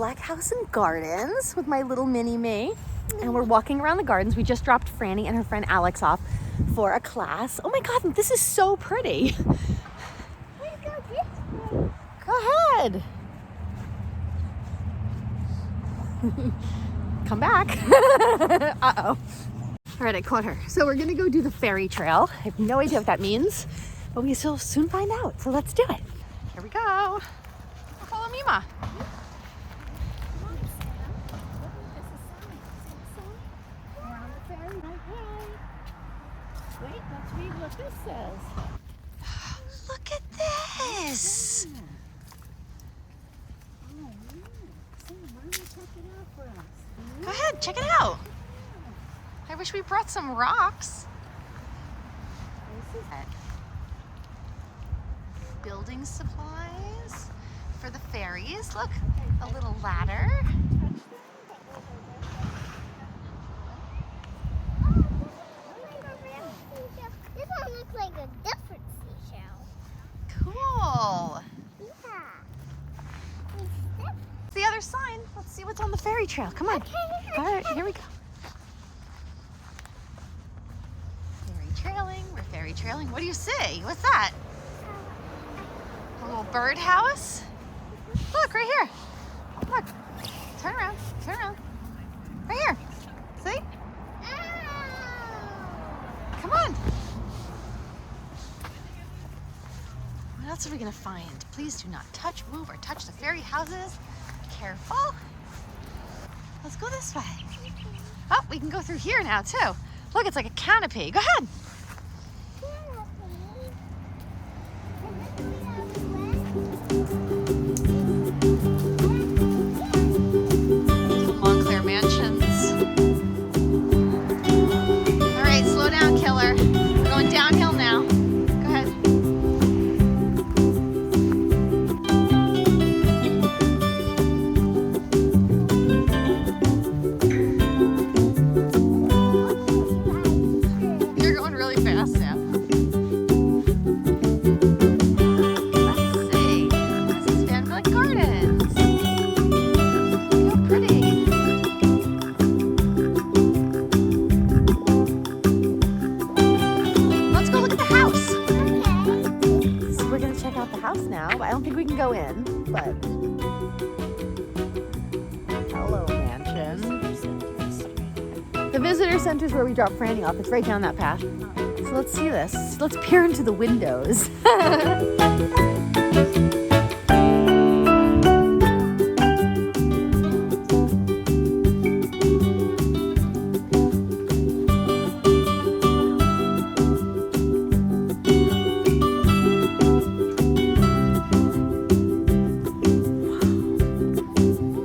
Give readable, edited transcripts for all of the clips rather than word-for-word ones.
Vleck House and Gardens with my little mini me. And we're walking around the gardens. We just dropped Frannie and her friend Alex off for a class. Oh my God, this is so pretty. Let's go this way. Go ahead. Come back. Uh-oh. All right, I caught her. So we're gonna go do the fairy trail. I have no idea what that means, but we will soon find out. So let's do it. Here we go. Follow Mima. Wait, let's read what this says. Look at this. Yeah. Oh, yeah. Sam, why don't you check it out for us? Go ahead, check it out. I wish we brought some rocks. This is Building supplies for the fairies. Look, a little ladder. This one looks like a different seashell. Cool. Yeah. It's the other sign. Let's see what's on the fairy trail. Come on. All right, here we go. Fairy trailing. We're fairy trailing. What do you see? What's that? A little birdhouse? Look, right here. Look. Turn around. Turn around. Right here. See? Come on. What else are we gonna find? Please do not touch, move, or touch the fairy houses. Careful. Let's go this way. Oh, we can go through here now too. Look, it's like a canopy. Go ahead. Montclair Mansions. All right, slow down, killer. We're going downhill now. Go ahead. You're going really fast, Sam. Let's see. This is Van Vleck Gardens. Look how pretty. Let's go look at the house. So we're gonna check out the house now. I don't think we can go in, but hello, mansion. The visitor center is where we dropped Frannie off. It's right down that path. So let's see this. Let's peer into the windows.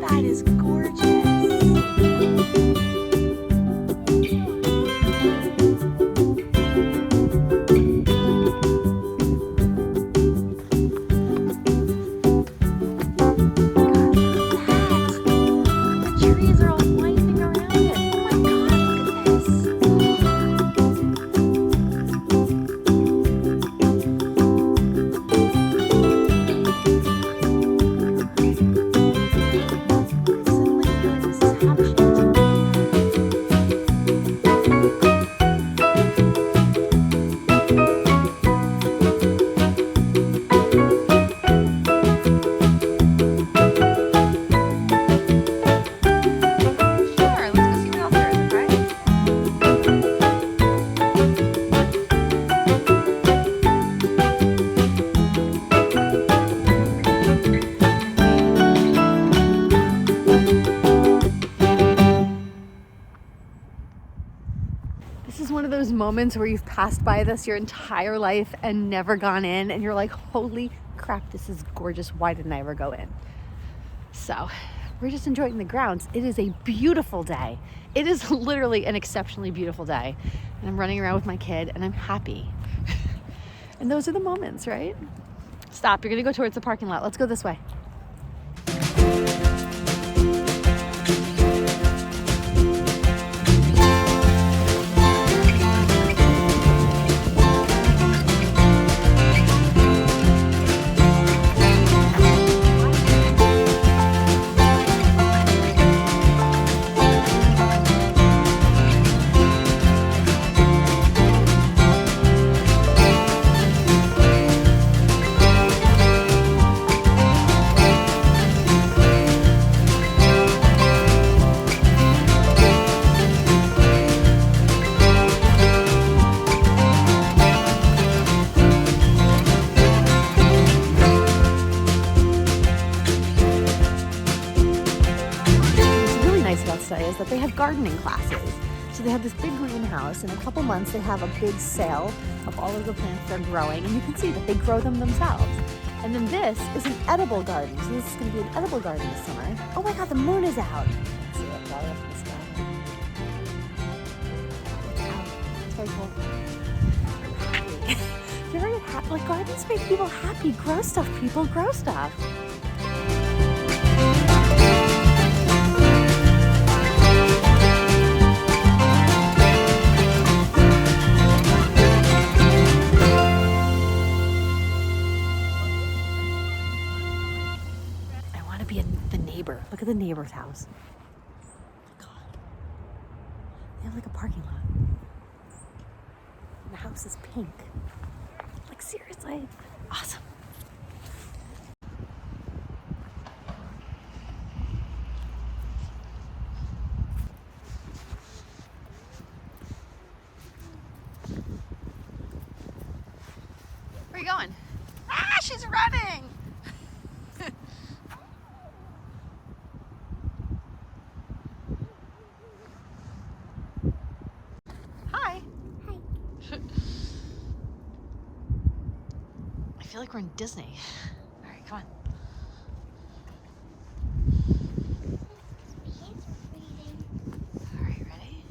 That is gorgeous. This is one of those moments where you've passed by this your entire life and never gone in, and you're like, holy crap, this is gorgeous. Why didn't I ever go in? So we're just enjoying the grounds. It is a beautiful day. It is literally an exceptionally beautiful day. And I'm running around with my kid and I'm happy. And those are the moments, right? Stop, you're gonna go towards the parking lot. Let's go this way. classes. So they have this big greenhouse. In a couple months, they have a big sale of all of the plants they're growing, and you can see that they grow them themselves. And then this is an edible garden. So this is going to be an edible garden this summer. Oh my God, the moon is out. See that fly up in the sky? It's out. It's very cool. You're very happy. Like, gardens make people happy. Grow stuff, people. Grow stuff. Be the neighbor. Look at the neighbor's house. Oh my God. They have like a parking lot. And the house is pink. Like, seriously. Awesome. Where are you going? Ah, she's running. I feel like we're in Disney. All right, come on. All right, ready?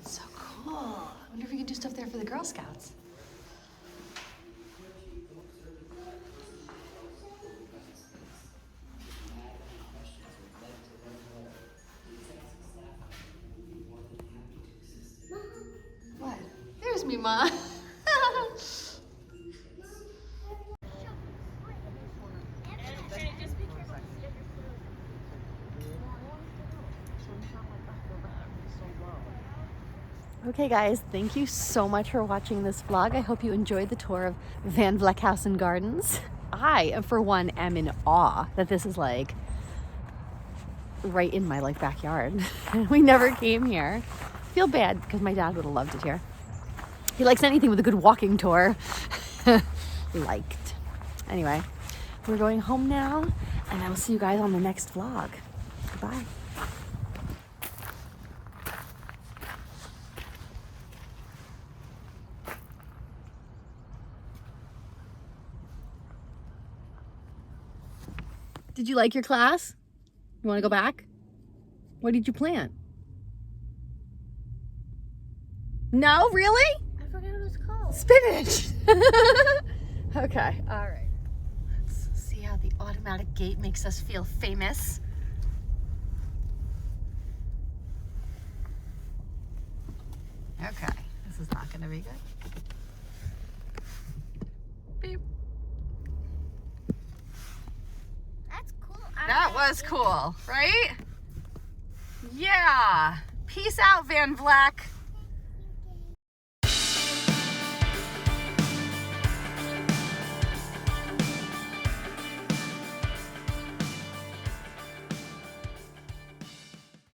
So cool. I wonder if we can do stuff there for the Girl Scouts. What? There's me, Ma. Okay guys, thank you so much for watching this vlog. I hope you enjoyed the tour of Van Vleck House and Gardens. I, for one, am in awe that this is like right in my backyard. We never came here. Feel bad because my dad would have loved it here. He likes anything with a good walking tour. Liked. Anyway, we're going home now, and I will see you guys on the next vlog. Bye. Did you like your class? You want to go back? What did you plant? No, really? I forgot what it's called. Spinach. Okay, all right. Let's see how the automatic gate makes us feel famous. Okay, this is not going to be good. Beep. That's cool. That was cool, right? Yeah. Peace out, Van Vleck.